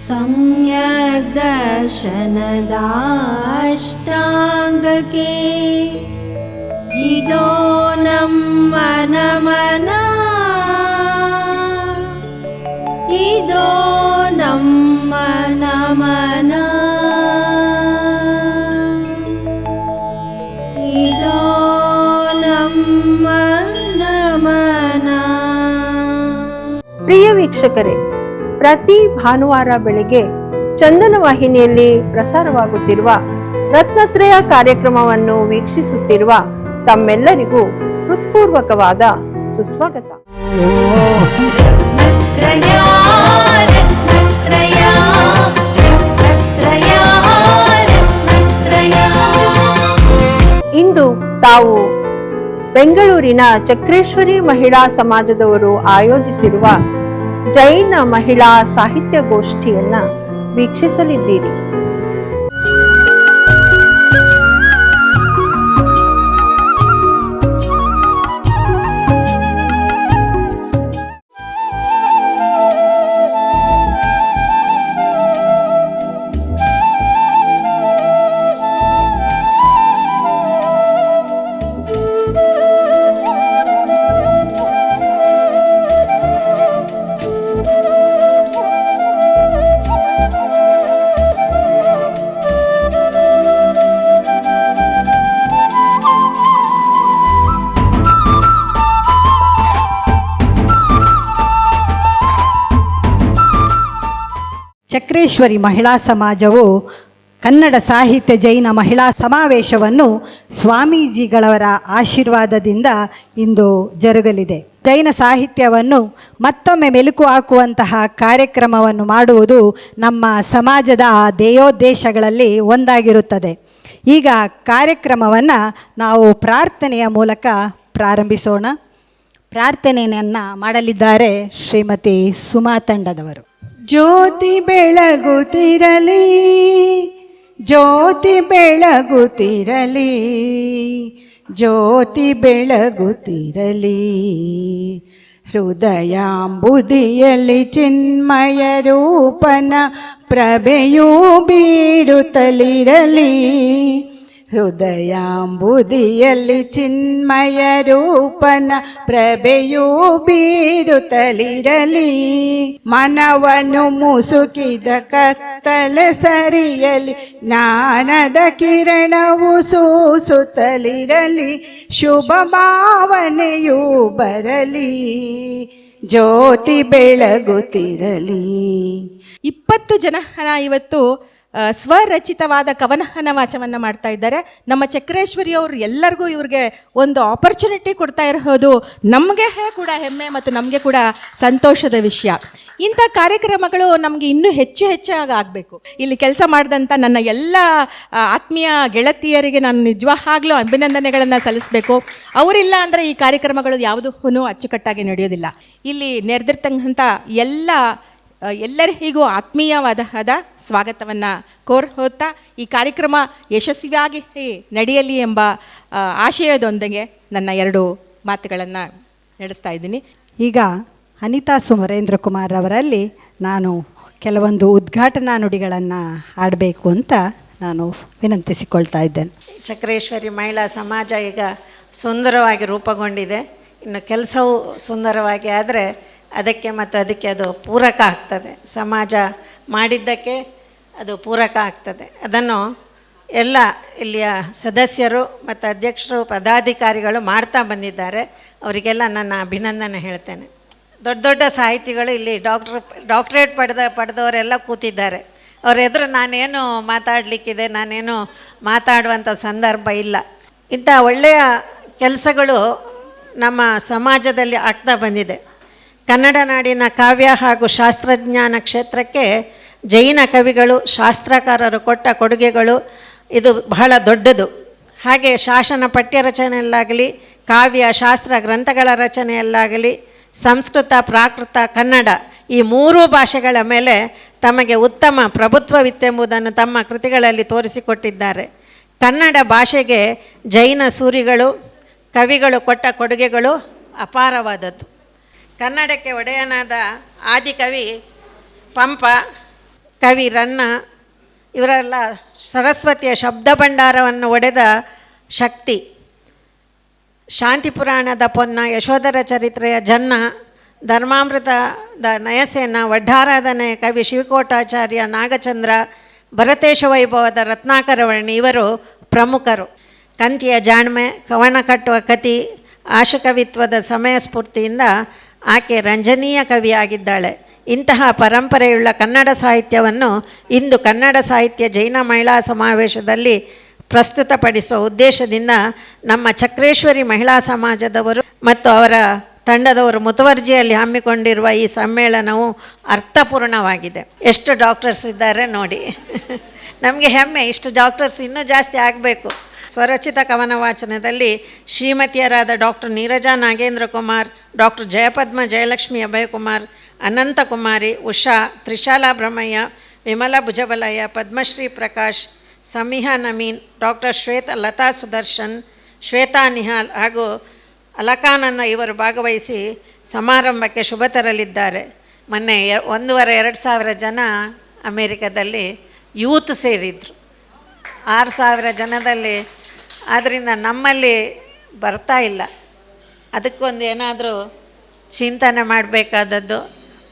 सम्यक् दर्शनदाष्टाङ्गके इदो नमना इदो नमना इदो नमना. ಪ್ರಿಯ ವೀಕ್ಷಕರೇ, ಪ್ರತಿ ಭಾನುವಾರ ಬೆಳಗ್ಗೆ ಚಂದನ ವಾಹಿನಿಯಲ್ಲಿ ಪ್ರಸಾರವಾಗುತ್ತಿರುವ ರತ್ನತ್ರಯ ಕಾರ್ಯಕ್ರಮವನ್ನು ವೀಕ್ಷಿಸುತ್ತಿರುವ ತಮ್ಮೆಲ್ಲರಿಗೂ ಹೃತ್ಪೂರ್ವಕವಾದ ಸುಸ್ವಾಗತ. ಇಂದು ತಾವು ಬೆಂಗಳೂರಿನ ಚಕ್ರೇಶ್ವರಿ ಮಹಿಳಾ ಸಮಾಜದವರು ಆಯೋಜಿಸಿರುವ ಜೈನ ಮಹಿಳಾ ಸಾಹಿತ್ಯ ಗೋಷ್ಠಿಯನ್ನ ವೀಕ್ಷಿಸಲಿದ್ದೀರಿ. ಚಕ್ರೇಶ್ವರಿ ಮಹಿಳಾ ಸಮಾಜವು ಕನ್ನಡ ಸಾಹಿತ್ಯ ಜೈನ ಮಹಿಳಾ ಸಮಾವೇಶವನ್ನು ಸ್ವಾಮೀಜಿಗಳವರ ಆಶೀರ್ವಾದದಿಂದ ಇಂದು ಜರುಗಲಿದೆ. ಜೈನ ಸಾಹಿತ್ಯವನ್ನು ಮತ್ತೊಮ್ಮೆ ಮೆಲುಕು ಹಾಕುವಂತಹ ಕಾರ್ಯಕ್ರಮವನ್ನು ಮಾಡುವುದು ನಮ್ಮ ಸಮಾಜದ ಧ್ಯೇಯೋದ್ದೇಶಗಳಲ್ಲಿ ಒಂದಾಗಿರುತ್ತದೆ. ಈಗ ಕಾರ್ಯಕ್ರಮವನ್ನು ನಾವು ಪ್ರಾರ್ಥನೆಯ ಮೂಲಕ ಪ್ರಾರಂಭಿಸೋಣ. ಪ್ರಾರ್ಥನೆಯನ್ನು ಮಾಡಲಿದ್ದಾರೆ ಶ್ರೀಮತಿ ಸುಮಾ ತಂಡದವರು. ಜ್ಯೋತಿ ಬೆಳಗುತ್ತಿರಲಿ, ಜ್ಯೋತಿ ಬೆಳಗುತ್ತಿರಲಿ, ಜ್ಯೋತಿ ಬೆಳಗುತ್ತಿರಲಿ. ಹೃದಯಾಂಬುದಿಯಲ್ಲಿ ಚಿನ್ಮಯ ರೂಪನ ಪ್ರಭೆಯೂ ಬೀರುತ್ತಲಿರಲಿ. ಹೃದಯಾಂಬುದಿಯಲ್ಲಿ ಚಿನ್ಮಯ ರೂಪನ ಪ್ರಭೆಯೂ ಬೀರುತ್ತಲಿರಲಿ. ಮನವನ್ನು ಮುಸುಕಿದ ಕತ್ತಲೆ ಸರಿಯಲಿ, ಜ್ಞಾನದ ಕಿರಣವು ಸೂಸುತ್ತಲಿರಲಿ. ಶುಭ ಭಾವನೆಯೂ ಬರಲಿ, ಜ್ಯೋತಿ ಬೆಳಗುತ್ತಿರಲಿ. 20 ಜನ ಇವತ್ತು ಸ್ವರಚಿತವಾದ ಕವನ ವಾಚನವನ್ನು ಮಾಡ್ತಾ ಇದ್ದಾರೆ. ನಮ್ಮ ಚಕ್ರೇಶ್ವರಿ ಅವರು ಎಲ್ಲರಿಗೂ ಇವ್ರಿಗೆ ಒಂದು ಆಪರ್ಚುನಿಟಿ ಕೊಡ್ತಾ ಇರೋದು ನಮಗೆ ಕೂಡ ಹೆಮ್ಮೆ ಮತ್ತು ನಮಗೆ ಕೂಡ ಸಂತೋಷದ ವಿಷಯ. ಇಂಥ ಕಾರ್ಯಕ್ರಮಗಳು ನಮಗೆ ಇನ್ನೂ ಹೆಚ್ಚಾಗಿ ಆಗಬೇಕು. ಇಲ್ಲಿ ಕೆಲಸ ಮಾಡಿದಂಥ ನನ್ನ ಎಲ್ಲ ಆತ್ಮೀಯ ಗೆಳತಿಯರಿಗೆ ನಾನು ನಿಜವಾಗ್ಲೂ ಅಭಿನಂದನೆಗಳನ್ನು ಸಲ್ಲಿಸಬೇಕು. ಅವರಿಲ್ಲ ಅಂದರೆ ಈ ಕಾರ್ಯಕ್ರಮಗಳು ಯಾವುದೂ ಅಚ್ಚುಕಟ್ಟಾಗಿ ನಡೆಯೋದಿಲ್ಲ. ಇಲ್ಲಿ ನೆರೆದಿರ್ತಕ್ಕಂಥ ಎಲ್ಲರಿಗೂ ಆತ್ಮೀಯವಾದ ಸ್ವಾಗತವನ್ನು ಕೋರ್ತಾ ಈ ಕಾರ್ಯಕ್ರಮ ಯಶಸ್ವಿಯಾಗಿ ನಡೆಯಲಿ ಎಂಬ ಆಶಯದೊಂದಿಗೆ ನನ್ನ 2 ಮಾತುಗಳನ್ನು ನಡೆಸ್ತಾ ಇದ್ದೀನಿ. ಈಗ ಅನಿತಾ ಸುಮರೇಂದ್ರ ಕುಮಾರ್ ಅವರಲ್ಲಿ ನಾನು ಕೆಲವೊಂದು ಉದ್ಘಾಟನಾ ನುಡಿಗಳನ್ನು ಆಡಬೇಕು ಅಂತ ನಾನು ವಿನಂತಿಸಿಕೊಳ್ತಾ ಇದ್ದೇನೆ. ಚಕ್ರೇಶ್ವರಿ ಮಹಿಳಾ ಸಮಾಜ ಈಗ ಸುಂದರವಾಗಿ ರೂಪುಗೊಂಡಿದೆ. ಇನ್ನು ಕೆಲಸವು ಸುಂದರವಾಗಿ ಆದರೆ ಅದಕ್ಕೆ ಅದು ಪೂರಕ ಆಗ್ತದೆ. ಸಮಾಜ ಮಾಡಿದ್ದಕ್ಕೆ ಅದು ಪೂರಕ ಆಗ್ತದೆ. ಅದನ್ನು ಎಲ್ಲ ಇಲ್ಲಿಯ ಸದಸ್ಯರು ಮತ್ತು ಅಧ್ಯಕ್ಷರು ಪದಾಧಿಕಾರಿಗಳು ಮಾಡ್ತಾ ಬಂದಿದ್ದಾರೆ. ಅವರಿಗೆಲ್ಲ ನನ್ನ ಅಭಿನಂದನೆ ಹೇಳ್ತೇನೆ. ದೊಡ್ಡ ಸಾಹಿತಿಗಳು ಇಲ್ಲಿ ಡಾಕ್ಟ್ರೇಟ್ ಪಡೆದವರೆಲ್ಲ ಕೂತಿದ್ದಾರೆ. ಅವ್ರ ಎದುರು ನಾನೇನು ಮಾತಾಡಲಿಕ್ಕಿದೆ, ನಾನೇನು ಮಾತಾಡುವಂಥ ಸಂದರ್ಭ ಇಲ್ಲ. ಇಂಥ ಒಳ್ಳೆಯ ಕೆಲಸಗಳು ನಮ್ಮ ಸಮಾಜದಲ್ಲಿ ಆಗ್ತಾ ಬಂದಿದೆ. ಕನ್ನಡ ನಾಡಿನ ಕಾವ್ಯ ಹಾಗೂ ಶಾಸ್ತ್ರಜ್ಞಾನ ಕ್ಷೇತ್ರಕ್ಕೆ ಜೈನ ಕವಿಗಳು ಶಾಸ್ತ್ರಕಾರರು ಕೊಟ್ಟ ಕೊಡುಗೆಗಳು ಇದು ಬಹಳ ದೊಡ್ಡದು. ಹಾಗೆ ಶಾಸನ ಪಠ್ಯ ರಚನೆಯಲ್ಲಾಗಲಿ, ಕಾವ್ಯ ಶಾಸ್ತ್ರ ಗ್ರಂಥಗಳ ರಚನೆಯಲ್ಲಾಗಲಿ, ಸಂಸ್ಕೃತ ಪ್ರಾಕೃತ ಕನ್ನಡ ಈ 3 ಭಾಷೆಗಳ ಮೇಲೆ ತಮಗೆ ಉತ್ತಮ ಪ್ರಭುತ್ವವಿತ್ತೆಂಬುದನ್ನು ತಮ್ಮ ಕೃತಿಗಳಲ್ಲಿ ತೋರಿಸಿಕೊಟ್ಟಿದ್ದಾರೆ. ಕನ್ನಡ ಭಾಷೆಗೆ ಜೈನ ಸೂರಿಗಳು ಕವಿಗಳು ಕೊಟ್ಟ ಕೊಡುಗೆಗಳು ಅಪಾರವಾದದ್ದು. ಕನ್ನಡಕ್ಕೆ ಒಡೆಯನಾದ ಆದಿಕವಿ ಪಂಪ ಕವಿ ರನ್ನ ಇವರೆಲ್ಲ ಸರಸ್ವತಿಯ ಶಬ್ದ ಭಂಡಾರವನ್ನು ಒಡೆದ ಶಕ್ತಿ. ಶಾಂತಿ ಪುರಾಣದ ಪೊನ್ನ, ಯಶೋಧರ ಚರಿತ್ರೆಯ ಜನ್ನ, ಧರ್ಮಾಮೃತದ ನಯಸೇನ, ವಡ್ಡಾರಾಧನೆಯ ಕವಿ ಶಿವಕೋಟಾಚಾರ್ಯ, ನಾಗಚಂದ್ರ, ಭರತೇಶ ವೈಭವದ ರತ್ನಾಕರವರ್ಣಿ ಇವರು ಪ್ರಮುಖರು. ಕಂತಿಯ ಜಾಣ್ಮೆ, ಕವನ ಕಟ್ಟುವ ಕತಿ, ಆಶುಕವಿತ್ವದ ಸಮಯ ಸ್ಫೂರ್ತಿಯಿಂದ ಆಕೆ ರಂಜನೀಯ ಕವಿಯಾಗಿದ್ದಾಳೆ. ಇಂತಹ ಪರಂಪರೆಯುಳ್ಳ ಕನ್ನಡ ಸಾಹಿತ್ಯವನ್ನು ಇಂದು ಕನ್ನಡ ಸಾಹಿತ್ಯ ಜೈನ ಮಹಿಳಾ ಸಮಾವೇಶದಲ್ಲಿ ಪ್ರಸ್ತುತಪಡಿಸುವ ಉದ್ದೇಶದಿಂದ ನಮ್ಮ ಚಕ್ರೇಶ್ವರಿ ಮಹಿಳಾ ಸಮಾಜದವರು ಮತ್ತು ಅವರ ತಂಡದವರು ಮುತುವರ್ಜಿಯಲ್ಲಿ ಹಮ್ಮಿಕೊಂಡಿರುವ ಈ ಸಮ್ಮೇಳನವು ಅರ್ಥಪೂರ್ಣವಾಗಿದೆ. ಎಷ್ಟು ಡಾಕ್ಟರ್ಸ್ ಇದ್ದಾರೆ ನೋಡಿ. ನಮಗೆ ಹೆಮ್ಮೆ, ಇಷ್ಟು ಡಾಕ್ಟರ್ಸ್ ಇನ್ನೂ ಜಾಸ್ತಿ ಆಗಬೇಕು. ಸ್ವರಚಿತ ಕವನ ವಾಚನದಲ್ಲಿ ಶ್ರೀಮತಿಯರಾದ doctor Neeraja Nagendra Kumar, doctor Jayapadma Jayalakshmi Abhaykumar, Ananthakumari, Usha, Trishala Brahmaiah, Vimala Bhujabalaiah, Padmashree Prakash, Sameeha Nameen, doctor Latha Sudarshan, Shweta Nihal ಹಾಗೂ ಅಲಕಾನಂದ ಇವರು ಭಾಗವಹಿಸಿ ಸಮಾರಂಭಕ್ಕೆ ಶುಭ ತರಲಿದ್ದಾರೆ. ಮೊನ್ನೆ 1,500-2,000 ಜನ ಅಮೇರಿಕಾದಲ್ಲಿ ಯೂತ್ ಸೇರಿದರು. 6,000 ಜನದಲ್ಲಿ. ಆದ್ದರಿಂದ ನಮ್ಮಲ್ಲಿ ಬರ್ತಾ ಇಲ್ಲ. ಅದಕ್ಕೊಂದು ಏನಾದರೂ ಚಿಂತನೆ ಮಾಡಬೇಕಾದದ್ದು.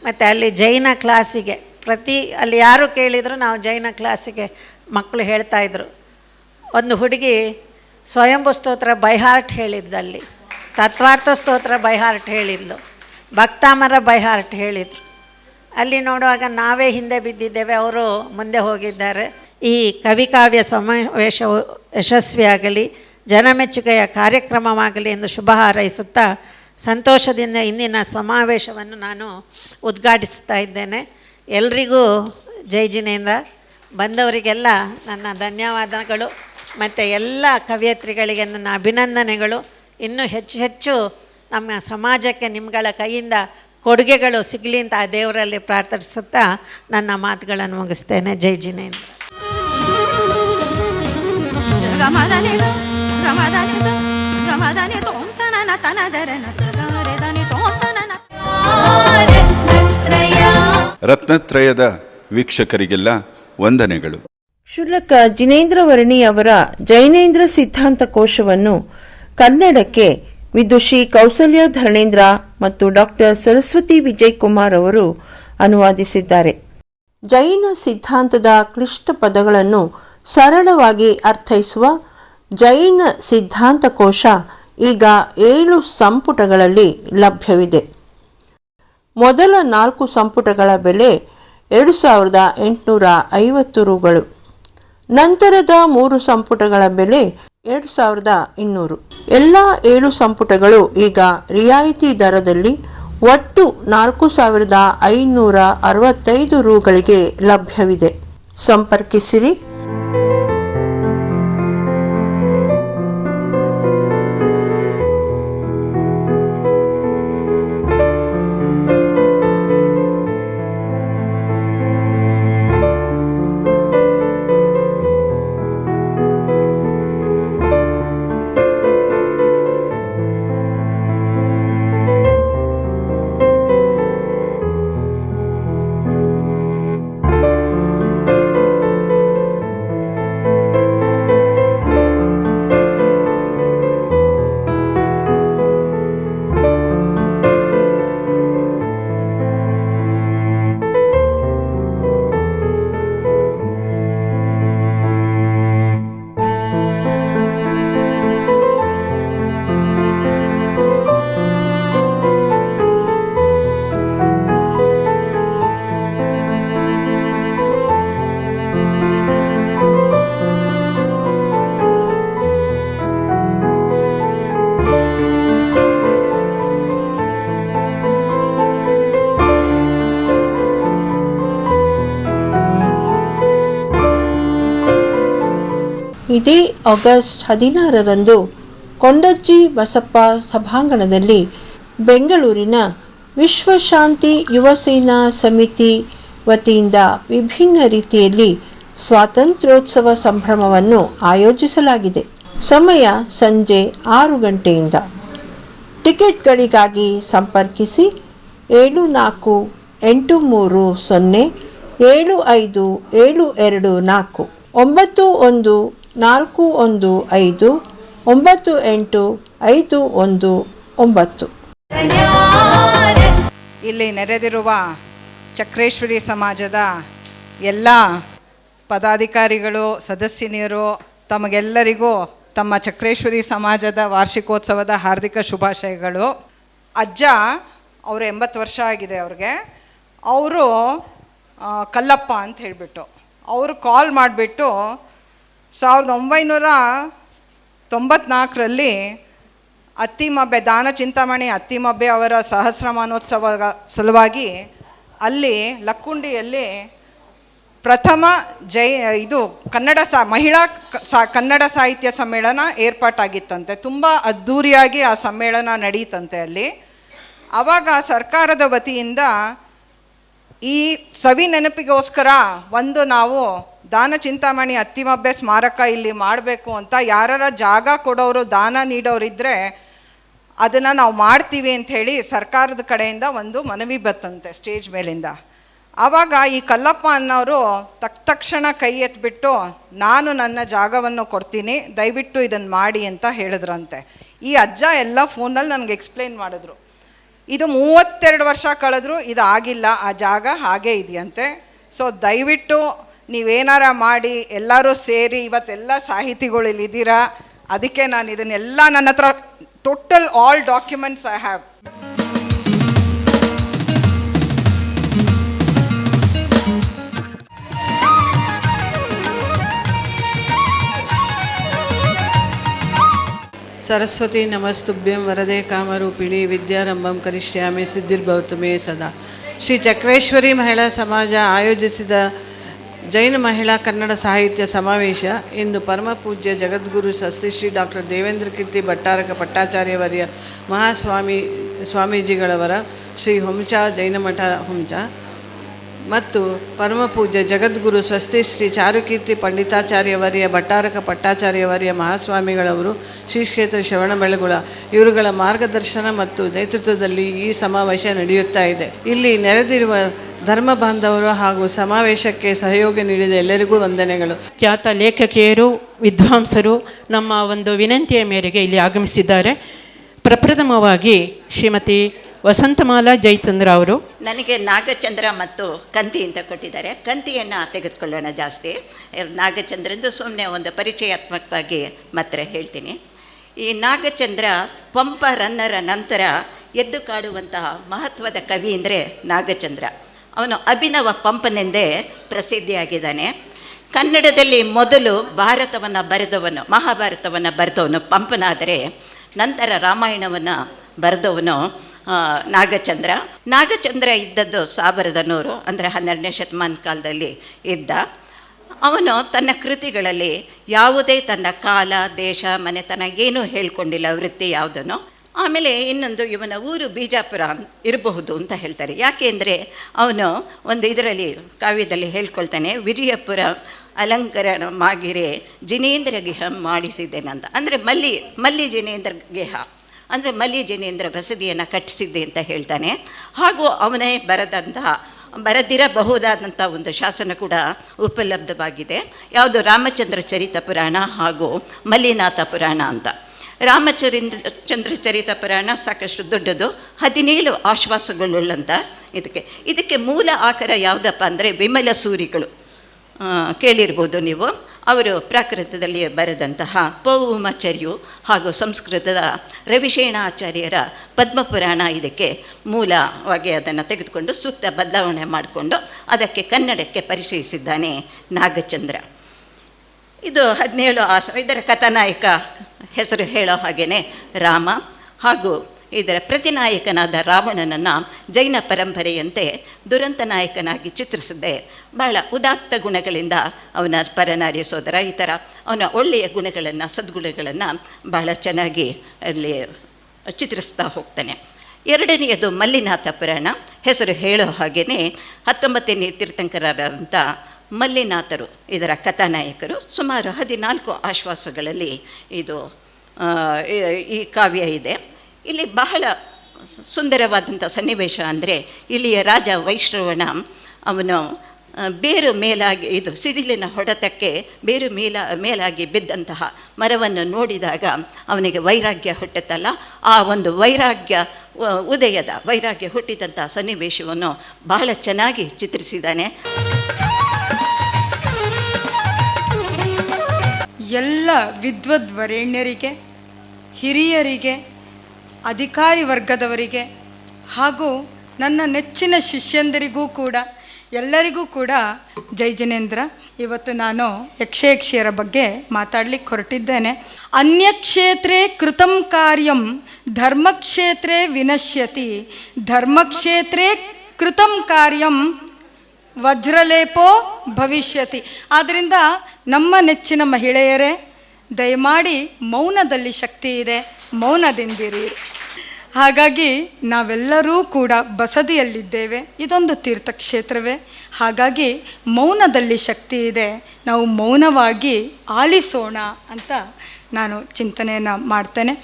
ಮತ್ತು ಅಲ್ಲಿ ಜೈನ ಕ್ಲಾಸಿಗೆ ಅಲ್ಲಿ ಯಾರು ಕೇಳಿದರೂ ನಾವು ಜೈನ ಕ್ಲಾಸಿಗೆ ಮಕ್ಕಳು ಹೇಳ್ತಾಯಿದ್ರು. ಒಂದು ಹುಡುಗಿ ಸ್ವಯಂಭು ಸ್ತೋತ್ರ ಬೈಹಾರ್ಟ್ ಹೇಳಿದ್ದಲ್ಲಿ, ತತ್ವಾರ್ಥ ಸ್ತೋತ್ರ ಬೈಹಾರ್ಟ್ ಹೇಳಿದ್ಲು, ಭಕ್ತಾಮರ ಬೈಹಾರ್ಟ್ ಹೇಳಿದರು. ಅಲ್ಲಿ ನೋಡುವಾಗ ನಾವೇ ಹಿಂದೆ ಬಿದ್ದಿದ್ದೇವೆ, ಅವರು ಮುಂದೆ ಹೋಗಿದ್ದಾರೆ. ಈ ಕವಿಕಾವ್ಯ ಸಮಾವೇಶವು ಯಶಸ್ವಿಯಾಗಲಿ, ಜನಮೆಚ್ಚುಗೆಯ ಕಾರ್ಯಕ್ರಮವಾಗಲಿ ಎಂದು ಶುಭ ಹಾರೈಸುತ್ತಾ ಸಂತೋಷದಿಂದ ಇಂದಿನ ಸಮಾವೇಶವನ್ನು ನಾನು ಉದ್ಘಾಟಿಸ್ತಾ ಇದ್ದೇನೆ. ಎಲ್ರಿಗೂ ಜೈ ಜಿನೇಂದ್ರ. ಬಂದವರಿಗೆಲ್ಲ ನನ್ನ ಧನ್ಯವಾದಗಳು ಮತ್ತು ಎಲ್ಲ ಕವಯತ್ರಿಗಳಿಗೆ ನನ್ನ ಅಭಿನಂದನೆಗಳು. ಇನ್ನೂ ಹೆಚ್ಚು ಹೆಚ್ಚು ನಮ್ಮ ಸಮಾಜಕ್ಕೆ ನಿಮ್ಮಗಳ ಕೈಯಿಂದ ಕೊಡುಗೆಗಳು ಸಿಗಲಿ ಅಂತ ಆ ದೇವರಲ್ಲಿ ಪ್ರಾರ್ಥಿಸುತ್ತಾ ನನ್ನ ಮಾತುಗಳನ್ನು ಮುಗಿಸ್ತೇನೆ. ಜೈ ಜಿನೇಂದ್ರ. ರತ್ನತ್ರಯದ ವೀಕ್ಷಕರಿಗೆಲ್ಲ ವಂದನೆಗಳು. ಕ್ಷುಲ್ಲಕ ಜಿನೇಂದ್ರವರ್ಣಿ ಅವರ ಜೈನೇಂದ್ರ ಸಿದ್ಧಾಂತ ಕೋಶವನ್ನು ಕನ್ನಡಕ್ಕೆ ವಿದುಷಿ ಕೌಸಲ್ಯ ಧರಣೇಂದ್ರ ಮತ್ತು ಡಾಕ್ಟರ್ ಸರಸ್ವತಿ ವಿಜಯ್ ಕುಮಾರ್ ಅವರು ಅನುವಾದಿಸಿದ್ದಾರೆ. ಜೈನ ಸಿದ್ಧಾಂತದ ಕ್ಲಿಷ್ಟ ಪದಗಳನ್ನು ಸರಳವಾಗಿ ಅರ್ಥೈಸುವ ಜೈನ ಸಿದ್ಧಾಂತ ಕೋಶ ಈಗ 7 ಸಂಪುಟಗಳಲ್ಲಿ ಲಭ್ಯವಿದೆ. ಮೊದಲ 4 ಸಂಪುಟಗಳ ಬೆಲೆ 2,850 ರೂಗಳು. ನಂತರದ 3 ಸಂಪುಟಗಳ ಬೆಲೆ 2,200. ಎಲ್ಲ 7 ಸಂಪುಟಗಳು ಈಗ ರಿಯಾಯಿತಿ ದರದಲ್ಲಿ ಒಟ್ಟು 4,565 ರೂಗಳಿಗೆ ಲಭ್ಯವಿದೆ. ಸಂಪರ್ಕಿಸಿರಿ. ಇದೇ ಆಗಸ್ಟ್ 16ರಂದು ಕೊಂಡಜ್ಜಿ ಬಸಪ್ಪ ಸಭಾಂಗಣದಲ್ಲಿ ಬೆಂಗಳೂರಿನ ವಿಶ್ವಶಾಂತಿ ಯುವ ಸೇನಾ ಸಮಿತಿ ವತಿಯಿಂದ ವಿಭಿನ್ನ ರೀತಿಯಲ್ಲಿ ಸ್ವಾತಂತ್ರ್ಯೋತ್ಸವ ಸಂಭ್ರಮವನ್ನು ಆಯೋಜಿಸಲಾಗಿದೆ. ಸಮಯ ಸಂಜೆ 6 ಗಂಟೆಯಿಂದ. ಟಿಕೆಟ್ಗಳಿಗಾಗಿ ಸಂಪರ್ಕಿಸಿ 7483 7572 9141 985119. ಇಲ್ಲಿ ನೆರೆದಿರುವ ಚಕ್ರೇಶ್ವರಿ ಸಮಾಜದ ಎಲ್ಲ ಪದಾಧಿಕಾರಿಗಳು, ಸದಸ್ಯನಿಯರು ತಮಗೆಲ್ಲರಿಗೂ ತಮ್ಮ ಚಕ್ರೇಶ್ವರಿ ಸಮಾಜದ ವಾರ್ಷಿಕೋತ್ಸವದ ಹಾರ್ದಿಕ ಶುಭಾಶಯಗಳು. ಅಜ್ಜ ಅವರು 80 ವರ್ಷ ಆಗಿದೆ ಅವ್ರಿಗೆ. ಅವರು ಕಲ್ಲಪ್ಪ ಅಂತ ಹೇಳಿಬಿಟ್ಟು ಅವರು ಕಾಲ್ ಮಾಡಿಬಿಟ್ಟು 1994ರಲ್ಲಿ ಅತ್ತಿಮಬ್ಬೆ ದಾನ ಚಿಂತಾಮಣಿ ಅತ್ತಿಮಬ್ಬೆ ಅವರ ಸಹಸ್ರಮಾನೋತ್ಸವ ಸಲುವಾಗಿ ಅಲ್ಲಿ ಲಕ್ಕುಂಡಿಯಲ್ಲಿ ಪ್ರಥಮ ಮಹಿಳಾ ಕನ್ನಡ ಸಾಹಿತ್ಯ ಸಮ್ಮೇಳನ ಏರ್ಪಾಟಾಗಿತ್ತಂತೆ. ತುಂಬ ಅದ್ಧೂರಿಯಾಗಿ ಆ ಸಮ್ಮೇಳನ ನಡೀತಂತೆ ಅಲ್ಲಿ. ಆವಾಗ ಸರ್ಕಾರದ ವತಿಯಿಂದ ಈ ಸವಿ ನೆನಪಿಗೋಸ್ಕರ ನಾವು ದಾನ ಚಿಂತಾಮಣಿ ಅತ್ತಿಮಬ್ಬೆ ಸ್ಮಾರಕ ಇಲ್ಲಿ ಮಾಡಬೇಕು ಅಂತ ಯಾರ ಜಾಗ ಕೊಡೋರು, ದಾನ ನೀಡೋರಿದ್ದರೆ ಅದನ್ನು ನಾವು ಮಾಡ್ತೀವಿ ಅಂಥೇಳಿ ಸರ್ಕಾರದ ಕಡೆಯಿಂದ ಒಂದು ಮನವಿ ಬತ್ತಂತೆ ಸ್ಟೇಜ್ ಮೇಲಿಂದ. ಆವಾಗ ಈ ಕಲ್ಲಪ್ಪ ಅನ್ನೋರು ತಕ್ಷಣ ಕೈ ಎತ್ತಿಬಿಟ್ಟು ನಾನು ನನ್ನ ಜಾಗವನ್ನು ಕೊಡ್ತೀನಿ, ದಯವಿಟ್ಟು ಇದನ್ನು ಮಾಡಿ ಅಂತ ಹೇಳಿದ್ರಂತೆ. ಈ ಅಜ್ಜ ಎಲ್ಲ ಫೋನಲ್ಲಿ ನನಗೆ ಎಕ್ಸ್ಪ್ಲೇನ್ ಮಾಡಿದ್ರು. ಇದು 32 ವರ್ಷ ಕಳೆದ್ರು ಇದು ಆಗಿಲ್ಲ, ಆ ಜಾಗ ಹಾಗೇ ಇದೆಯಂತೆ. ಸೊ ದಯವಿಟ್ಟು ನೀವೇನಾರ ಮಾಡಿ ಎಲ್ಲರೂ ಸೇರಿ, ಇವತ್ತೆಲ್ಲ ಸಾಹಿತಿಗಳು ಇಲ್ಲಿದ್ದೀರಾ, ಅದಕ್ಕೆ ನಾನು ಇದನ್ನೆಲ್ಲ ನನ್ನ ಹತ್ರ total all documents I have. Saraswati ನಮಸ್ತುಭ್ಯಂ ವರದೆ ಕಾಮರೂಪಿಣಿ ವಿದ್ಯಾರಂಭಂ ಕರಿಷ್ಯಾಮಿ ಸಿದ್ಧಿರ್ಭವತು ಮೇ ಸದಾ. ಶ್ರೀ ಚಕ್ರೇಶ್ವರಿ ಮಹಿಳಾ ಸಮಾಜ ಆಯೋಜಿಸಿದ ಜೈನ ಮಹಿಳಾ ಕನ್ನಡ ಸಾಹಿತ್ಯ ಸಮಾವೇಶ ಇಂದು ಪರಮ ಪೂಜ್ಯ ಜಗದ್ಗುರು ಸ್ವಸ್ತಿ ಶ್ರೀ ಡಾಕ್ಟರ್ ದೇವೇಂದ್ರ ಕೀರ್ತಿ ಭಟ್ಟಾರಕ ಪಟ್ಟಾಚಾರ್ಯವರ್ಯ ಸ್ವಾಮೀಜಿಗಳವರ ಶ್ರೀ ಹುಂಚ ಜೈನ ಮಠ ಹುಂಚ ಮತ್ತು ಪರಮ ಪೂಜ್ಯ ಜಗದ್ಗುರು ಸ್ವಸ್ತಿ ಶ್ರೀ ಚಾರುಕೀರ್ತಿ ಪಂಡಿತಾಚಾರ್ಯವರ್ಯ ಭಟ್ಟಾರಕ ಪಟ್ಟಾಚಾರ್ಯವರ್ಯ ಮಹಾಸ್ವಾಮಿಗಳವರು ಶ್ರೀ ಕ್ಷೇತ್ರ ಶ್ರವಣಬೆಳಗೊಳ ಇವರುಗಳ ಮಾರ್ಗದರ್ಶನ ಮತ್ತು ನೇತೃತ್ವದಲ್ಲಿ ಈ ಸಮಾವೇಶ ನಡೆಯುತ್ತಾ ಇದೆ. ಇಲ್ಲಿ ನೆರೆದಿರುವ ಧರ್ಮ ಬಾಂಧವರು ಹಾಗೂ ಸಮಾವೇಶಕ್ಕೆ ಸಹಯೋಗ ನೀಡಿದ ಎಲ್ಲರಿಗೂ ವಂದನೆಗಳು. ಖ್ಯಾತ ಲೇಖಕಿಯರು, ವಿದ್ವಾಂಸರು ನಮ್ಮ ಒಂದು ವಿನಂತಿಯ ಮೇರೆಗೆ ಇಲ್ಲಿ ಆಗಮಿಸಿದ್ದಾರೆ. ಪ್ರಪ್ರಥಮವಾಗಿ ಶ್ರೀಮತಿ ವಸಂತಮಾಲಾ ಜೈಚಂದ್ರ ಅವರು. ನನಗೆ ನಾಗಚಂದ್ರ ಮತ್ತು ಕಂತಿ ಅಂತ ಕೊಟ್ಟಿದ್ದಾರೆ. ಕಂತಿಯನ್ನು ತೆಗೆದುಕೊಳ್ಳೋಣ ಜಾಸ್ತಿ. ನಾಗಚಂದ್ರಂದು ಸುಮ್ಮನೆ ಒಂದು ಪರಿಚಯಾತ್ಮಕವಾಗಿ ಮಾತ್ರ ಹೇಳ್ತೀನಿ. ಈ ನಾಗಚಂದ್ರ ಪಂಪ ರನ್ನರ ನಂತರ ಎದ್ದು ಕಾಡುವಂತಹ ಮಹತ್ವದ ಕವಿ ಅಂದರೆ ನಾಗಚಂದ್ರ. ಅವನು ಅಭಿನವ ಪಂಪನೆಂದೇ ಪ್ರಸಿದ್ಧಿಯಾಗಿದ್ದಾನೆ. ಕನ್ನಡದಲ್ಲಿ ಮೊದಲು ಭಾರತವನ್ನು ಬರೆದವನು, ಮಹಾಭಾರತವನ್ನು ಬರೆದವನು ಪಂಪನಾದರೆ ನಂತರ ರಾಮಾಯಣವನ್ನು ಬರೆದವನು ನಾಗಚಂದ್ರ ಇದ್ದದ್ದು 1100 ಅಂದರೆ 12ನೇ ಶತಮಾನ ಕಾಲದಲ್ಲಿ ಇದ್ದ. ಅವನು ತನ್ನ ಕೃತಿಗಳಲ್ಲಿ ಯಾವುದೇ ತನ್ನ ಕಾಲ, ದೇಶ, ಮನೆತನ ಏನೂ ಹೇಳ್ಕೊಂಡಿಲ್ಲ, ವೃತ್ತಿ ಯಾವುದನ್ನು. ಆಮೇಲೆ ಇನ್ನೊಂದು, ಇವನ ಊರು ಬಿಜಾಪುರ ಇರಬಹುದು ಅಂತ ಹೇಳ್ತಾರೆ. ಯಾಕೆ ಅಂದರೆ ಅವನು ಒಂದು ಇದರಲ್ಲಿ ಕಾವ್ಯದಲ್ಲಿ ಹೇಳ್ಕೊಳ್ತಾನೆ, ವಿಜಯಪುರ ಅಲಂಕರಣ ಮಾಗಿರೆ ಜಿನೇಂದ್ರ ಗಿಹ ಮಾಡಿಸಿದ್ದೇನಂತ. ಅಂದರೆ ಮಲ್ಲಿ ಜಿನೇಂದ್ರ ಗಿಹ ಅಂದರೆ ಮಲ್ಲಿ ಜಿನೇಂದ್ರ ಬಸದಿಯನ್ನು ಕಟ್ಟಿಸಿದ್ದೆ ಅಂತ ಹೇಳ್ತಾನೆ. ಹಾಗೂ ಅವನೇ ಬರೆದಿರಬಹುದಾದಂಥ ಒಂದು ಶಾಸನ ಕೂಡ ಉಪಲಬ್ಧವಾಗಿದೆ. ಯಾವುದು ರಾಮಚಂದ್ರ ಚರಿತ ಪುರಾಣ ಹಾಗೂ ಮಲ್ಲಿನಾಥ ಪುರಾಣ ಅಂತ. ರಾಮಚಂದ್ರ ಚರಿತ ಪುರಾಣ ಸಾಕಷ್ಟು ದೊಡ್ಡದು, 17 ಆಶ್ವಾಸಗಳುಳ್ಳಂಥ ಇದಕ್ಕೆ ಮೂಲ ಆಕಾರ ಯಾವುದಪ್ಪ ಅಂದರೆ ವಿಮಲ ಸೂರಿಗಳು ಕೇಳಿರ್ಬೋದು ನೀವು. ಅವರು ಪ್ರಾಕೃತದಲ್ಲಿ ಬರೆದಂತಹ ಪೌಮಚರ್ಯು ಹಾಗೂ ಸಂಸ್ಕೃತದ ರವಿಶೇಣಾಚಾರ್ಯರ ಪದ್ಮಪುರಾಣ ಇದಕ್ಕೆ ಮೂಲವಾಗಿ ಅದನ್ನು ತೆಗೆದುಕೊಂಡು ಸೂಕ್ತ ಬದಲಾವಣೆ ಮಾಡಿಕೊಂಡು ಅದಕ್ಕೆ ಕನ್ನಡಕ್ಕೆ ಪರಿಚಯಿಸಿದ್ದಾನೆ ನಾಗಚಂದ್ರ. ಇದು 17 ಇದರ ಕಥಾನಾಯಕ ಹೆಸರು ಹೇಳೋ ಹಾಗೆಯೇ ರಾಮ, ಹಾಗೂ ಇದರ ಪ್ರತಿನಾಯಕನಾದ ರಾವಣನನ್ನು ಜೈನ ಪರಂಪರೆಯಂತೆ ದುರಂತ ನಾಯಕನಾಗಿ ಚಿತ್ರಿಸಿದ್ದೆ. ಬಹಳ ಉದಾತ್ತ ಗುಣಗಳಿಂದ ಅವನ ಪರನಾರಿ ಸೋದರ ಈ ಥರ ಅವನ ಒಳ್ಳೆಯ ಗುಣಗಳನ್ನು, ಸದ್ಗುಣಗಳನ್ನು ಬಹಳ ಚೆನ್ನಾಗಿ ಅಲ್ಲಿ ಚಿತ್ರಿಸ್ತಾ ಹೋಗ್ತಾನೆ. ಎರಡನೆಯದು ಮಲ್ಲಿನಾಥ ಪುರಾಣ. ಹೆಸರು ಹೇಳೋ ಹಾಗೆಯೇ 19ನೇ ತೀರ್ಥಂಕರಾದಂಥ ಮಲ್ಲಿನಾಥರು ಇದರ ಕಥಾನಾಯಕರು. ಸುಮಾರು 14 ಆಶ್ವಾಸಗಳಲ್ಲಿ ಈ ಕಾವ್ಯ ಇದೆ. ಇಲ್ಲಿ ಬಹಳ ಸುಂದರವಾದಂಥ ಸನ್ನಿವೇಶ ಅಂದರೆ ಇಲ್ಲಿಯ ರಾಜ ವೈಶ್ರವಣ ಅವನು ಬೇರು ಮೇಲಾಗಿ ಇದು ಸಿಡಿಲಿನ ಹೊಡೆತಕ್ಕೆ ಬೇರು ಮೇಲಾಗಿ ಬಿದ್ದಂತಹ ಮರವನ್ನು ನೋಡಿದಾಗ ಅವನಿಗೆ ವೈರಾಗ್ಯ ಹುಟ್ಟುತ್ತಲ್ಲ, ಆ ಒಂದು ವೈರಾಗ್ಯ ಹುಟ್ಟಿದಂಥ ಸನ್ನಿವೇಶವನ್ನು ಬಹಳ ಚೆನ್ನಾಗಿ ಚಿತ್ರಿಸಿದ್ದಾನೆ. ಎಲ್ಲ ವಿದ್ವದ್ವರೇಣ್ಯರಿಗೆ, ಹಿರಿಯರಿಗೆ, ಅಧಿಕಾರಿ ವರ್ಗದವರಿಗೆ ಹಾಗೂ ನನ್ನ ನೆಚ್ಚಿನ ಶಿಷ್ಯಂದರಿಗೂ ಕೂಡ ಎಲ್ಲರಿಗೂ ಕೂಡ ಜೈ ಜಿನೇಂದ್ರ. ಇವತ್ತು ನಾನು ಯಕ್ಷಯಕ್ಷಿಯರ ಬಗ್ಗೆ ಮಾತಾಡಲಿಕ್ಕೆ ಹೊರಟಿದ್ದೇನೆ. ಅನ್ಯಕ್ಷೇತ್ರೇ ಕೃತಂ ಕಾರ್ಯಂ ಧರ್ಮಕ್ಷೇತ್ರೇ ವಿನಶ್ಯತಿ, ಧರ್ಮಕ್ಷೇತ್ರೇ ಕೃತಂ ಕಾರ್ಯಂ ವಜ್ರಲೇಪೋ ಭವಿಷ್ಯತಿ. ಆದ್ದರಿಂದ ನಮ್ಮ ನೆಚ್ಚಿನ ಮಹಿಳೆಯರೇ, ದಯಮಾಡಿ ಮೌನದಲ್ಲಿ ಶಕ್ತಿ ಇದೆ, ಮೌನದಿಂದಿರಿ. ಹಾಗಾಗಿ ನಾವೆಲ್ಲರೂ ಕೂಡ ಬಸದಿಯಲ್ಲಿದ್ದೇವೆ, ಇದೊಂದು ತೀರ್ಥಕ್ಷೇತ್ರವೇ. ಹಾಗಾಗಿ ಮೌನದಲ್ಲಿ ಶಕ್ತಿ ಇದೆ, ನಾವು ಮೌನವಾಗಿ ಆಲಿಸೋಣ ಅಂತ ನಾನು ಚಿಂತನೆಯನ್ನು ಮಾಡ್ತೇನೆ.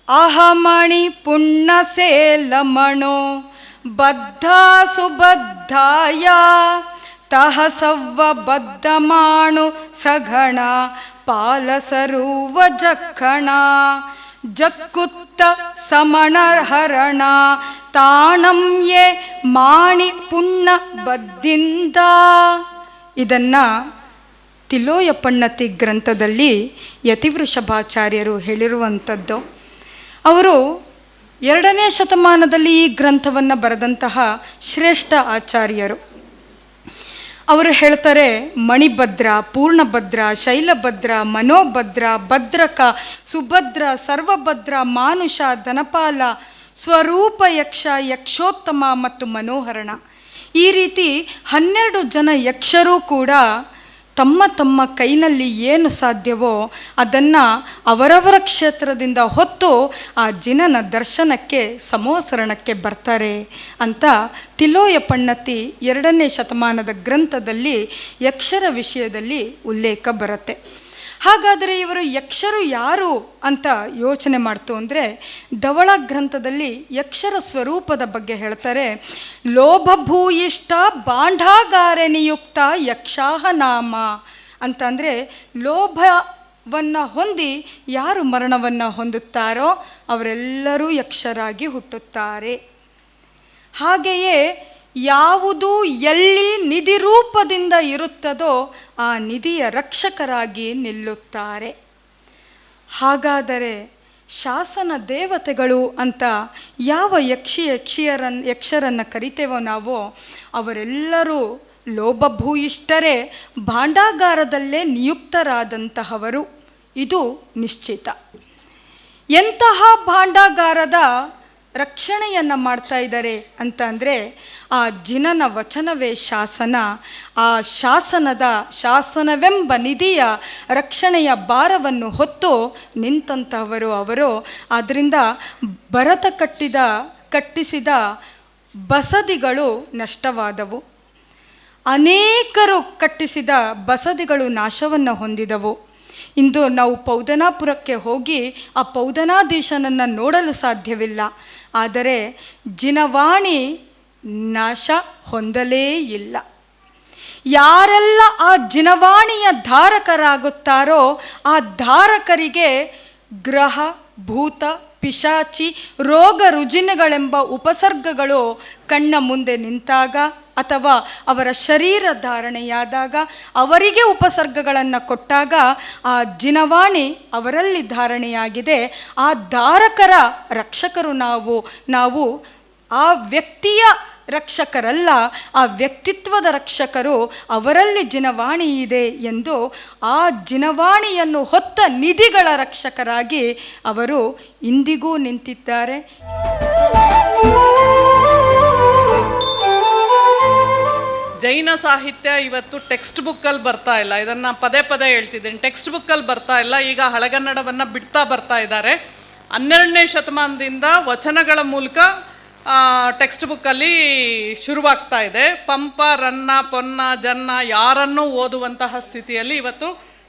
ಅಹಮಣಿ ಪುಣ್ಯಸೇಲಮಣೋ ಬದ್ಧ ಸುಬದ್ಧಾಯ ತಹಸವ್ವ ಬದ್ಧಮಾಣು ಸಘಣ ಪಾಲಸರುವ ಜಕ್ಕಣ ಜಕ್ಕುತ್ತ ಸಮಣಹರಣ ತಾಣಂ ಯೇ ಮಾಣಿ ಪುಣ್ಯ ಬದ್ದಿಂದ. ಇದನ್ನು ತಿಲೋಯಪಣ್ಣತಿ ಗ್ರಂಥದಲ್ಲಿ ಯತಿವೃಷಭಾಚಾರ್ಯರು ಹೇಳಿರುವಂಥದ್ದು. ಅವರು 2ನೇ ಶತಮಾನದಲ್ಲಿ ಈ ಗ್ರಂಥವನ್ನು ಬರೆದಂತಹ ಶ್ರೇಷ್ಠ ಆಚಾರ್ಯರು. ಅವರು ಹೇಳ್ತಾರೆ, ಮಣಿಭದ್ರ, ಪೂರ್ಣಭದ್ರ, ಶೈಲಭದ್ರ, ಮನೋಭದ್ರ, ಭದ್ರಕ, ಸುಭದ್ರ, ಸರ್ವಭದ್ರ, ಮಾನುಷ, ಧನಪಾಲ, ಸ್ವರೂಪ ಯಕ್ಷ, ಯಕ್ಷೋತ್ತಮ ಮತ್ತು ಮನೋಹರಣ. ಈ ರೀತಿ 12 ಜನ ಯಕ್ಷರೂ ಕೂಡ ತಮ್ಮ ತಮ್ಮ ಕೈನಲ್ಲಿ ಏನು ಸಾಧ್ಯವೋ ಅದನ್ನು ಅವರವರ ಕ್ಷೇತ್ರದಿಂದ ಹೊತ್ತು ಆ ಜಿನನ ದರ್ಶನಕ್ಕೆ ಸಮೋಸರಣಕ್ಕೆ ಬರ್ತಾರೆ ಅಂತ ತಿಲೋಯಪಣ್ಣತಿ 2ನೇ ಶತಮಾನದ ಗ್ರಂಥದಲ್ಲಿ ಯಕ್ಷರ ವಿಷಯದಲ್ಲಿ ಉಲ್ಲೇಖ ಬರುತ್ತೆ. ಹಾಗಾದರೆ ಇವರು ಯಕ್ಷರು ಯಾರು ಅಂತ ಯೋಚನೆ ಮಾಡ್ತು ಅಂದರೆ, ಧವಳ ಗ್ರಂಥದಲ್ಲಿ ಯಕ್ಷರ ಸ್ವರೂಪದ ಬಗ್ಗೆ ಹೇಳ್ತಾರೆ. ಲೋಭಭೂಯಿಷ್ಠ ಬಾಂಡಾಗಾರೆ ನಿಯುಕ್ತ ಯಕ್ಷಾಹ ನಾಮ ಅಂತಂದರೆ, ಲೋಭವನ್ನು ಹೊಂದಿ ಯಾರು ಮರಣವನ್ನು ಹೊಂದುತ್ತಾರೋ ಅವರೆಲ್ಲರೂ ಯಕ್ಷರಾಗಿ ಹುಟ್ಟುತ್ತಾರೆ. ಹಾಗೆಯೇ ಯಾವುದು ಎಲ್ಲಿ ನಿಧಿ ರೂಪದಿಂದ ಇರುತ್ತದೋ ಆ ನಿಧಿಯ ರಕ್ಷಕರಾಗಿ ನಿಲ್ಲುತ್ತಾರೆ. ಹಾಗಾದರೆ ಶಾಸನ ದೇವತೆಗಳು ಅಂತ ಯಾವ ಯಕ್ಷರನ್ನು ಕರಿತೇವೋ ನಾವು, ಅವರೆಲ್ಲರೂ ಲೋಭಭೂಯಿಷ್ಠರೇ, ಭಾಂಡಾಗಾರದಲ್ಲೇ ನಿಯುಕ್ತರಾದಂತಹವರು. ಇದು ನಿಶ್ಚಿತ. ಎಂತಹ ಭಾಂಡಾಗಾರದ ರಕ್ಷಣೆಯನ್ನು ಮಾಡ್ತಾ ಇದ್ದಾರೆ ಅಂತ ಅಂದರೆ, ಆ ಜಿನನ ವಚನವೇ ಶಾಸನ. ಆ ಶಾಸನವೆಂಬ ನಿಧಿಯ ರಕ್ಷಣೆಯ ಭಾರವನ್ನು ಹೊತ್ತು ನಿಂತಂತಹವರು ಅವರು. ಆದ್ದರಿಂದ ಭರತ ಕಟ್ಟಿಸಿದ ಬಸದಿಗಳು ನಷ್ಟವಾದವು. ಅನೇಕರು ಕಟ್ಟಿಸಿದ ಬಸದಿಗಳು ನಾಶವನ್ನು ಹೊಂದಿದವು. ಇಂದು ನಾವು ಪೌದನಾಪುರಕ್ಕೆ ಹೋಗಿ ಆ ಪೌದನಾಧೀಶನನ್ನು ನೋಡಲು ಸಾಧ್ಯವಿಲ್ಲ. ಆದರೆ ಜಿನವಾಣಿ ನಾಶ ಹೊಂದಲೇ ಇಲ್ಲ. ಯಾರೆಲ್ಲ ಆ ಜಿನವಾಣಿಯ ಧಾರಕರಾಗುತ್ತಾರೋ ಆ ಧಾರಕರಿಗೆ ಗ್ರಹ, ಭೂತ, ಪಿಶಾಚಿ, ರೋಗ ರುಜಿನಗಳೆಂಬ ಉಪಸರ್ಗಗಳು ಕಣ್ಣ ಮುಂದೆ ನಿಂತಾಗ ಅಥವಾ ಅವರ ಶರೀರ ಧಾರಣೆಯಾದಾಗ, ಅವರಿಗೆ ಉಪಸರ್ಗಗಳನ್ನು ಕೊಟ್ಟಾಗ ಆ ಜಿನವಾಣಿ ಅವರಲ್ಲಿ ಧಾರಣೆಯಾಗಿದೆ. ಆ ಧಾರಕರ ರಕ್ಷಕರು ನಾವು ಆ ವ್ಯಕ್ತಿಯ ರಕ್ಷಕರಲ್ಲ, ಆ ವ್ಯಕ್ತಿತ್ವದ ರಕ್ಷಕರು. ಅವರಲ್ಲಿ ಜಿನವಾಣಿ ಇದೆ ಎಂದು ಆ ಜಿನವಾಣಿಯನ್ನು ಹೊತ್ತ ನಿಧಿಗಳ ರಕ್ಷಕರಾಗಿ ಅವರು ಇಂದಿಗೂ ನಿಂತಿದ್ದಾರೆ. ಜೈನ ಸಾಹಿತ್ಯ ಇವತ್ತು ಟೆಕ್ಸ್ಟ್ ಬುಕ್ಕಲ್ಲಿ ಬರ್ತಾ ಇಲ್ಲ. ಇದನ್ನು ಪದೇ ಪದೇ ಹೇಳ್ತಿದ್ದೀನಿ, ಟೆಕ್ಸ್ಟ್ ಬುಕ್ಕಲ್ಲಿ ಬರ್ತಾ ಇಲ್ಲ. ಈಗ ಹಳಗನ್ನಡವನ್ನು ಬಿಡ್ತಾ ಬರ್ತಾ ಇದ್ದಾರೆ. 12ನೇ ಶತಮಾನದಿಂದ ವಚನಗಳ ಮೂಲಕ ಟೆಕ್ಸ್ಟ್ ಬುಕ್ಕಲ್ಲಿ ಶುರುವಾಗ್ತಾ ಇದೆ. ಪಂಪ, ರನ್ನ, ಪೊನ್ನ, ಜನ್ನ ಯಾರನ್ನೂ ಓದುವಂತಹ ಸ್ಥಿತಿಯಲ್ಲಿ ಇವತ್ತು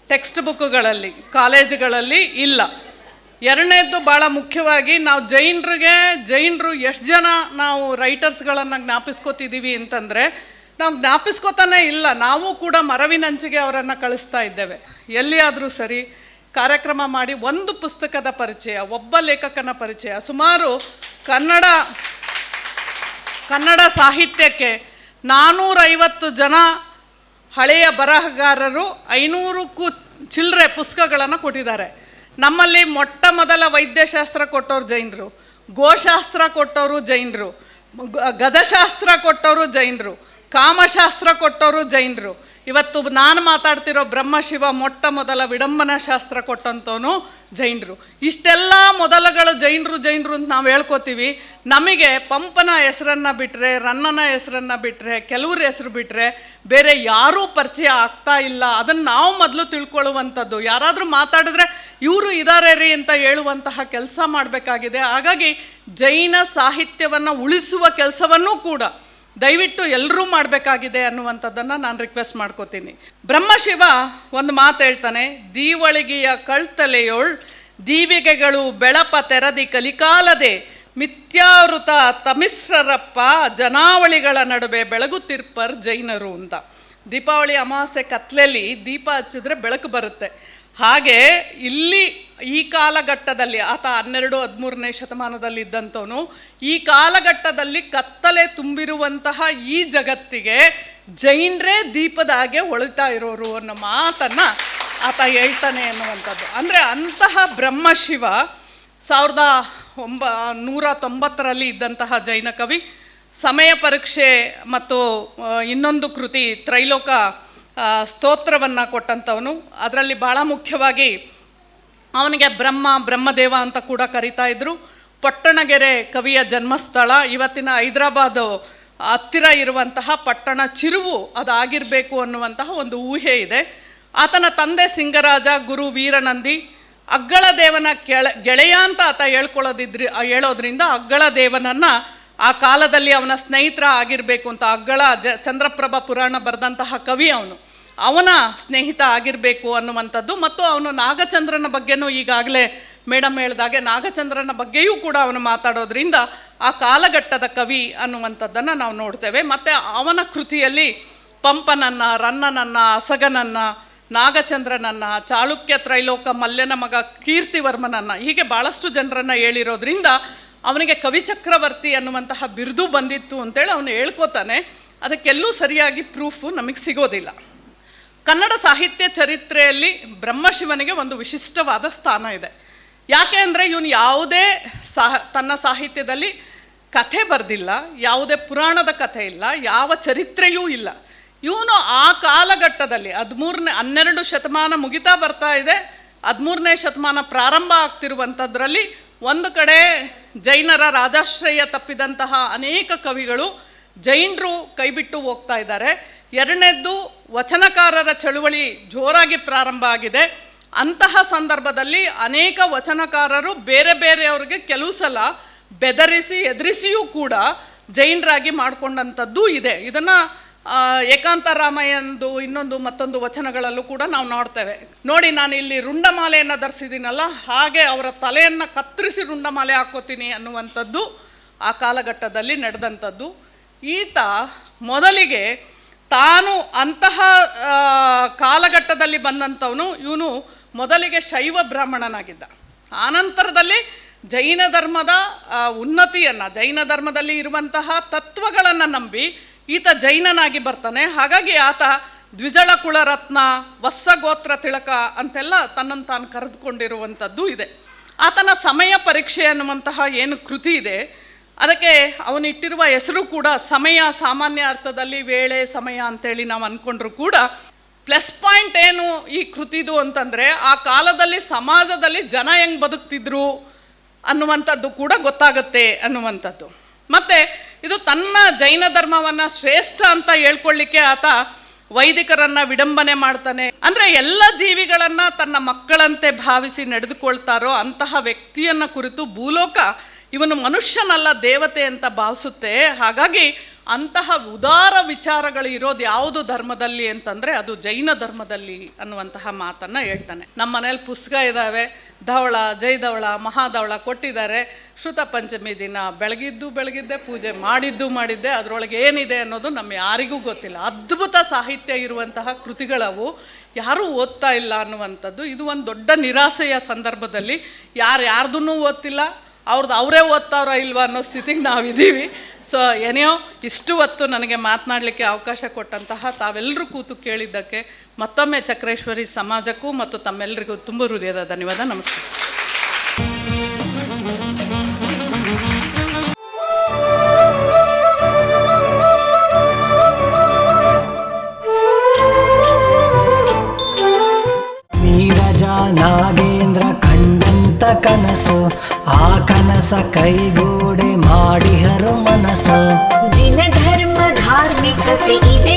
ಟೆಕ್ಸ್ಟ್ ಬುಕ್ಕುಗಳಲ್ಲಿ ಕಾಲೇಜುಗಳಲ್ಲಿ ಇಲ್ಲ. ಎರಡನೇದ್ದು ಭಾಳ ಮುಖ್ಯವಾಗಿ, ನಾವು ಜೈನರು ಎಷ್ಟು ಜನ ನಾವು ರೈಟರ್ಸ್ಗಳನ್ನು ಜ್ಞಾಪಿಸ್ಕೋತಿದ್ದೀವಿ ಅಂತಂದರೆ, ನಾವು ಜ್ಞಾಪಿಸ್ಕೋತಾನೆ ಇಲ್ಲ. ನಾವು ಕೂಡ ಮರವಿನಂಚಿಗೆ ಅವರನ್ನು ಕಳಿಸ್ತಾ ಇದ್ದೇವೆ. ಎಲ್ಲಿಯಾದರೂ ಸರಿ ಕಾರ್ಯಕ್ರಮ ಮಾಡಿ ಒಂದು ಪುಸ್ತಕದ ಪರಿಚಯ, ಒಬ್ಬ ಲೇಖಕನ ಪರಿಚಯ, ಸುಮಾರು ಕನ್ನಡ ಸಾಹಿತ್ಯಕ್ಕೆ 450 ಜನ ಹಳೆಯ ಬರಹಗಾರರು 500ಕ್ಕೂ ಚಿಲ್ಲರೆ ಪುಸ್ತಕಗಳನ್ನು ಕೊಟ್ಟಿದ್ದಾರೆ. ನಮ್ಮಲ್ಲಿ ಮೊಟ್ಟ ಮೊದಲ ವೈದ್ಯಶಾಸ್ತ್ರ ಕೊಟ್ಟವರು ಜೈನರು, ಗೋಶಾಸ್ತ್ರ ಕೊಟ್ಟವರು ಜೈನರು, ಗಜಶಾಸ್ತ್ರ ಕೊಟ್ಟವರು ಜೈನರು, ಕಾಮಶಾಸ್ತ್ರ ಕೊಟ್ಟವರು ಜೈನರು. ಇವತ್ತು ನಾನು ಮಾತಾಡ್ತಿರೋ ಬ್ರಹ್ಮಶಿವ ಮೊಟ್ಟ ಮೊದಲ ವಿಡಂಬನಾ ಶಾಸ್ತ್ರ ಕೊಟ್ಟಂತವನು ಜೈನರು. ಇಷ್ಟೆಲ್ಲ ಮೊದಲಗಳು ಜೈನರು ಅಂತ ನಾವು ಹೇಳ್ಕೊತೀವಿ. ನಮಗೆ ಪಂಪನ ಹೆಸರನ್ನು ಬಿಟ್ಟರೆ, ರನ್ನನ ಹೆಸರನ್ನು ಬಿಟ್ಟರೆ, ಕೆಲವ್ರ ಹೆಸರು ಬಿಟ್ಟರೆ ಬೇರೆ ಯಾರೂ ಪರಿಚಯ ಆಗ್ತಾ ಇಲ್ಲ. ಅದನ್ನು ನಾವು ಮೊದಲು ತಿಳ್ಕೊಳ್ಳುವಂಥದ್ದು. ಯಾರಾದರೂ ಮಾತಾಡಿದ್ರೆ ಇವರು ಇದ್ದಾರೆ ರೀ ಅಂತ ಹೇಳುವಂತಹ ಕೆಲಸ ಮಾಡಬೇಕಾಗಿದೆ. ಹಾಗಾಗಿ ಜೈನ ಸಾಹಿತ್ಯವನ್ನು ಉಳಿಸುವ ಕೆಲಸವನ್ನೂ ಕೂಡ ದಯವಿಟ್ಟು ಎಲ್ಲರೂ ಮಾಡಬೇಕಾಗಿದೆ ಅನ್ನುವಂಥದ್ದನ್ನು ನಾನು ರಿಕ್ವೆಸ್ಟ್ ಮಾಡ್ಕೋತೀನಿ. ಬ್ರಹ್ಮಶಿವ ಒಂದು ಮಾತು ಹೇಳ್ತಾನೆ, ದೀವಳಿಗೆಯ ಕಳ್ತಲೆಯೋಳ್ ದೀವಿಗೆಗಳು ಬೆಳಪ ತೆರದಿ ಕಲಿಕಾಲದೆ ಮಿಥ್ಯಾವೃತ ತಮಿಸ್ರರಪ್ಪ ಜನಾವಳಿಗಳ ನಡುವೆ ಬೆಳಗುತ್ತಿರ್ಪರ್ ಜೈನರು ಅಂತ. ದೀಪಾವಳಿ ಅಮಾವಾಸ್ಯೆ ಕತ್ಲೆಯಲ್ಲಿ ದೀಪ ಹಚ್ಚಿದ್ರೆ ಬೆಳಕು ಬರುತ್ತೆ. ಹಾಗೆ ಇಲ್ಲಿ ಈ ಕಾಲಘಟ್ಟದಲ್ಲಿ ಆತ 12-13ನೇ ಶತಮಾನದಲ್ಲಿ ಇದ್ದಂಥವನು, ಈ ಕಾಲಘಟ್ಟದಲ್ಲಿ ಕತ್ತಲೆ ತುಂಬಿರುವಂತಹ ಈ ಜಗತ್ತಿಗೆ ಜೈನರೇ ದೀಪದ ಹಾಗೆ ಹೊಳಿತಾ ಇರೋರು ಅನ್ನೋ ಮಾತನ್ನು ಆತ ಹೇಳ್ತಾನೆ ಅನ್ನುವಂಥದ್ದು. ಅಂದರೆ ಅಂತಹ ಬ್ರಹ್ಮಶಿವ 1990ರಲ್ಲಿ ಇದ್ದಂತಹ ಜೈನ ಕವಿ. ಸಮಯ ಪರೀಕ್ಷೆ ಮತ್ತು ಇನ್ನೊಂದು ಕೃತಿ ತ್ರೈಲೋಕ ಸ್ತೋತ್ರವನ್ನು ಕೊಟ್ಟಂಥವನು. ಅದರಲ್ಲಿ ಭಾಳ ಮುಖ್ಯವಾಗಿ ಅವನಿಗೆ ಬ್ರಹ್ಮದೇವ ಅಂತ ಕೂಡ ಕರೀತಾ ಇದ್ರು. ಪಟ್ಟಣಗೆರೆ ಕವಿಯ ಜನ್ಮಸ್ಥಳ. ಇವತ್ತಿನ ಹೈದರಾಬಾದು ಹತ್ತಿರ ಇರುವಂತಹ ಪಟ್ಟಣ ಚಿರುವು ಅದಾಗಿರಬೇಕು ಅನ್ನುವಂತಹ ಒಂದು ಊಹೆ ಇದೆ. ಆತನ ತಂದೆ ಸಿಂಗರಾಜ, ಗುರು ವೀರನಂದಿ. ಅಗ್ಗಳ ದೇವನ ಗೆಳೆಯ ಅಂತ ಆತ ಹೇಳೋದ್ರಿಂದ ಅಗ್ಗಳ ದೇವನನ್ನು ಆ ಕಾಲದಲ್ಲಿ ಅವನ ಸ್ನೇಹಿತರ ಆಗಿರಬೇಕು ಅಂತ ಅಗ್ಗಳ ಚಂದ್ರಪ್ರಭಾ ಪುರಾಣ ಬರೆದಂತಹ ಕವಿ ಅವನ ಸ್ನೇಹಿತ ಆಗಿರಬೇಕು ಅನ್ನುವಂಥದ್ದು. ಮತ್ತು ಅವನು ನಾಗಚಂದ್ರನ ಬಗ್ಗೆನೂ ಈಗಾಗಲೇ ಮೇಡಮ್ ಹೇಳಿದಾಗೆ ನಾಗಚಂದ್ರನ ಬಗ್ಗೆಯೂ ಕೂಡ ಅವನು ಮಾತಾಡೋದ್ರಿಂದ ಆ ಕಾಲಘಟ್ಟದ ಕವಿ ಅನ್ನುವಂಥದ್ದನ್ನು ನಾವು ನೋಡ್ತೇವೆ. ಮತ್ತು ಅವನ ಕೃತಿಯಲ್ಲಿ ಪಂಪನನ್ನು, ರನ್ನನನ್ನು, ಅಸಗನನ್ನು, ನಾಗಚಂದ್ರನನ್ನು, ಚಾಳುಕ್ಯ ತ್ರೈಲೋಕ ಮಲ್ಯನ ಮಗ ಕೀರ್ತಿವರ್ಮನನ್ನು, ಹೀಗೆ ಭಾಳಷ್ಟು ಜನರನ್ನು ಹೇಳಿರೋದ್ರಿಂದ ಅವನಿಗೆ ಕವಿಚಕ್ರವರ್ತಿ ಅನ್ನುವಂತಹ ಬಿರುದು ಬಂದಿತ್ತು ಅಂತೇಳಿ ಅವನು ಹೇಳ್ಕೋತಾನೆ. ಅದಕ್ಕೆಲ್ಲೂ ಸರಿಯಾಗಿ ಪ್ರೂಫು ನಮಗೆ ಸಿಗೋದಿಲ್ಲ. ಕನ್ನಡ ಸಾಹಿತ್ಯ ಚರಿತ್ರೆಯಲ್ಲಿ ಬ್ರಹ್ಮಶಿವನಿಗೆ ಒಂದು ವಿಶಿಷ್ಟವಾದ ಸ್ಥಾನ ಇದೆ. ಯಾಕೆ ಅಂದರೆ ಇವನು ಯಾವುದೇ ತನ್ನ ಸಾಹಿತ್ಯದಲ್ಲಿ ಕಥೆ ಬರೆದಿಲ್ಲ, ಯಾವುದೇ ಪುರಾಣದ ಕಥೆ ಇಲ್ಲ, ಯಾವ ಚರಿತ್ರೆಯೂ ಇಲ್ಲ. ಇವನು ಆ ಕಾಲಘಟ್ಟದಲ್ಲಿ 12 ಶತಮಾನ ಮುಗಿತಾ ಬರ್ತಾ ಇದೆ, 13ನೇ ಶತಮಾನ ಪ್ರಾರಂಭ ಆಗ್ತಿರುವಂಥದ್ರಲ್ಲಿ ಒಂದು ಕಡೆ ಜೈನರ ರಾಜಾಶ್ರಯ ತಪ್ಪಿದಂತಹ ಅನೇಕ ಕವಿಗಳು ಜೈನರು ಕೈಬಿಟ್ಟು ಹೋಗ್ತಾ ಇದ್ದಾರೆ. ಎರಡನೇದ್ದು ವಚನಕಾರರ ಚಳುವಳಿ ಜೋರಾಗಿ ಪ್ರಾರಂಭ ಆಗಿದೆ. ಅಂತಹ ಸಂದರ್ಭದಲ್ಲಿ ಅನೇಕ ವಚನಕಾರರು ಬೇರೆ ಬೇರೆಯವ್ರಿಗೆ ಕೆಲವು ಸಲ ಬೆದರಿಸಿ ಎದುರಿಸಿಯೂ ಕೂಡ ಜೈನರಾಗಿ ಮಾಡಿಕೊಂಡಂಥದ್ದು ಇದೆ. ಇದನ್ನು ಏಕಾಂತ ರಾಮಯ್ಯಂದು ಮತ್ತೊಂದು ವಚನಗಳಲ್ಲೂ ಕೂಡ ನಾವು ನೋಡ್ತೇವೆ. ನೋಡಿ, ನಾನು ಇಲ್ಲಿ ರುಂಡಮಾಲೆಯನ್ನು ಧರಿಸಿದ್ದೀನಲ್ಲ, ಹಾಗೆ ಅವರ ತಲೆಯನ್ನು ಕತ್ತರಿಸಿ ರುಂಡಮಾಲೆ ಹಾಕೋತೀನಿ ಅನ್ನುವಂಥದ್ದು ಆ ಕಾಲಘಟ್ಟದಲ್ಲಿ ನಡೆದಂಥದ್ದು. ಈತ ಮೊದಲಿಗೆ ತಾನು ಅಂತಹ ಕಾಲಘಟ್ಟದಲ್ಲಿ ಬಂದಂಥವನು. ಇವನು ಮೊದಲಿಗೆ ಶೈವ ಬ್ರಾಹ್ಮಣನಾಗಿದ್ದ. ಆನಂತರದಲ್ಲಿ ಜೈನ ಧರ್ಮದ ಉನ್ನತಿಯನ್ನು, ಜೈನ ಧರ್ಮದಲ್ಲಿ ಇರುವಂತಹ ತತ್ವಗಳನ್ನು ನಂಬಿ ಈತ ಜೈನನಾಗಿ ಬರ್ತಾನೆ. ಹಾಗಾಗಿ ಆತ ದ್ವಿಜಳ ಕುಳರತ್ನ, ವತ್ಸಗೋತ್ರ ತಿಳಕ ಅಂತೆಲ್ಲ ತನ್ನನ್ನು ತಾನು ಕರೆದುಕೊಂಡಿರುವಂಥದ್ದು ಇದೆ. ಆತನ ಸಮಯ ಪರೀಕ್ಷೆ ಅನ್ನುವಂತಹ ಏನು ಕೃತಿ ಇದೆ, ಅದಕ್ಕೆ ಅವನು ಇಟ್ಟಿರುವ ಹೆಸರು ಕೂಡ ಸಮಯ. ಸಾಮಾನ್ಯ ಅರ್ಥದಲ್ಲಿ ವೇಳೆ, ಸಮಯ ಅಂತೇಳಿ ನಾವು ಅಂದ್ಕೊಂಡ್ರು ಕೂಡ ಪ್ಲಸ್ ಪಾಯಿಂಟ್ ಏನು ಈ ಕೃತಿದು ಅಂತಂದರೆ, ಆ ಕಾಲದಲ್ಲಿ ಸಮಾಜದಲ್ಲಿ ಜನ ಹೆಂಗೆ ಬದುಕ್ತಿದ್ರು ಅನ್ನುವಂಥದ್ದು ಕೂಡ ಗೊತ್ತಾಗುತ್ತೆ ಅನ್ನುವಂಥದ್ದು. ಮತ್ತು ಇದು ತನ್ನ ಜೈನ ಧರ್ಮವನ್ನು ಶ್ರೇಷ್ಠ ಅಂತ ಹೇಳ್ಕೊಳ್ಳಿಕ್ಕೆ ಆತ ವೈದಿಕರನ್ನು ವಿಡಂಬನೆ ಮಾಡ್ತಾನೆ. ಅಂದರೆ ಎಲ್ಲ ಜೀವಿಗಳನ್ನು ತನ್ನ ಮಕ್ಕಳಂತೆ ಭಾವಿಸಿ ನಡೆದುಕೊಳ್ತಾರೋ ಅಂತಹ ವ್ಯಕ್ತಿಯನ್ನು ಕುರಿತು ಭೂಲೋಕ ಇವನು ಮನುಷ್ಯನಲ್ಲ ದೇವತೆ ಅಂತ ಭಾವಿಸುತ್ತೆ. ಹಾಗಾಗಿ ಅಂತಹ ಉದಾರ ವಿಚಾರಗಳು ಇರೋದು ಯಾವುದು ಧರ್ಮದಲ್ಲಿ ಅಂತಂದರೆ ಅದು ಜೈನ ಧರ್ಮದಲ್ಲಿ ಅನ್ನುವಂತಹ ಮಾತನ್ನು ಹೇಳ್ತಾನೆ. ನಮ್ಮ ಮನೇಲಿ ಪುಸ್ತಕ ಇದ್ದಾವೆ, ಧವಳ, ಜೈಧವಳ, ಮಹಾಧವಳ ಕೊಟ್ಟಿದ್ದಾರೆ. ಶ್ರುತ ಪಂಚಮಿ ದಿನ ಬೆಳಗಿದ್ದೆ, ಪೂಜೆ ಮಾಡಿದ್ದೆ, ಅದರೊಳಗೆ ಏನಿದೆ ಅನ್ನೋದು ನಮ್ಮ ಯಾರಿಗೂ ಗೊತ್ತಿಲ್ಲ. ಅದ್ಭುತ ಸಾಹಿತ್ಯ ಇರುವಂತಹ ಕೃತಿಗಳವು, ಯಾರೂ ಓದ್ತಾ ಇಲ್ಲ ಅನ್ನುವಂಥದ್ದು ಇದು ಒಂದು ದೊಡ್ಡ ನಿರಾಸೆಯ ಸಂದರ್ಭದಲ್ಲಿ ಯಾರ್ದನ್ನೂ ಓದ್ತಿಲ್ಲ, ಅವರೇ ಓದ್ತಾರೋ ಇಲ್ವಾ ಅನ್ನೋ ಸ್ಥಿತಿಗೆ ನಾವಿದ್ದೀವಿ. ಸೊ ಏನೆಯೋ ಇಷ್ಟು ಹೊತ್ತು ನನಗೆ ಮಾತನಾಡಲಿಕ್ಕೆ ಅವಕಾಶ ಕೊಟ್ಟಂತಹ ತಾವೆಲ್ಲರೂ ಕೂತು ಕೇಳಿದ್ದಕ್ಕೆ ಮತ್ತೊಮ್ಮೆ ಚಕ್ರೇಶ್ವರಿ ಸಮಾಜಕ್ಕೂ ಮತ್ತು ತಮ್ಮೆಲ್ಲರಿಗೂ ತುಂಬ ಹೃದಯದ ಧನ್ಯವಾದ. ನಮಸ್ಕಾರ. ನೀರಜ ನಾಗೇಂದ್ರ ಕಂಡಂತ ಕನಸು, ಆ ಕನಸ ಕೈಗೂಡೆ ಮಾಡಿಹರು ಮನಸ್ಸು. ಜಿನ ಧರ್ಮ ಧಾರ್ಮಿಕತೆ ಇದೆ